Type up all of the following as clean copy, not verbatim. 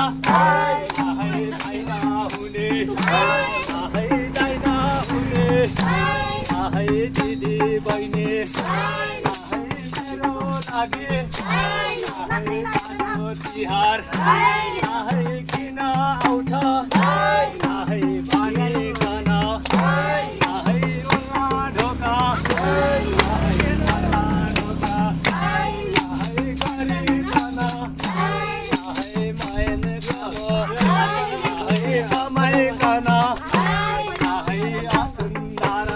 आहै छैन हुने आहै छैन हुने आहै दिदी बहिनी आहै मेरो लागि आहै कालो तिहार आहै किन आउँछ आहै भनिकन आहै उमा ढोका आहै लाला ढोका आहै गरिकन आहै मायन गयो आहै रमाइकन आहै असुन्दर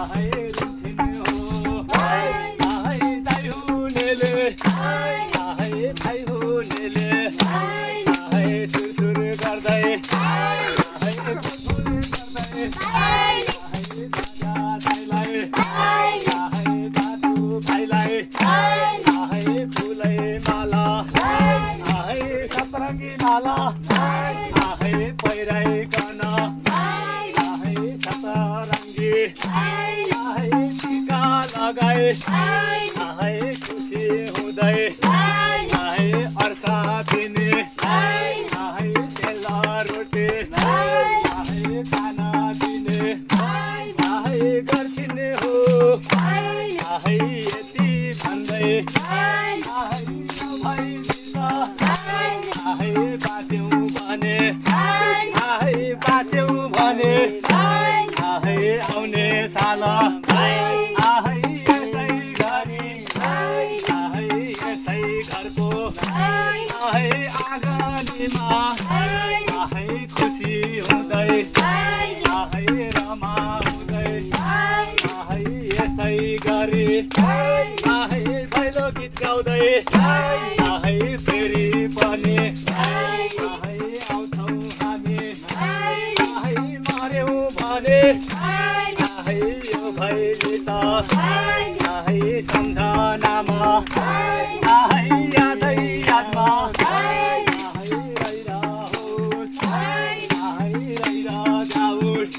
आहै रुथिन हो आहै दाइ हुनेले आहै भाइ हुनेले आहै सुरसुर गर्दै आहै फुलफुल गर्दै आहै दादा दाइलाई आहै दाजु भाइलाई आहै फुलै माला आहै सतरङ्गी माला आहै पहिराइकन आहै सतरङ्गी आहै टिका लगाए आहै खुसी हुँदै आहै अर्का दिने आहै तेल रोटी आहै खाना दिने आहै गर्छिन् हो आहै यति भन्दै आहै भाइ लिँदा आहै बाट्यौँ भने आहै बाट्यौँ भने आहै आउने साल आहै यसै घरि आहै यसै घरको आहै आँगनीमा आहै खुसी हुँदै आहै रमाउँदै आहै यसै गरी आहै भैलो गीत गाउँदै आहै फेरि पनि आहै आउँछौँ हामी आहै मर्यौँ भने आहै यो भैली त आहै सम्झनामा आहै यादै यादमा आहै रहिरहोस् आहै रहिरहजाओस्।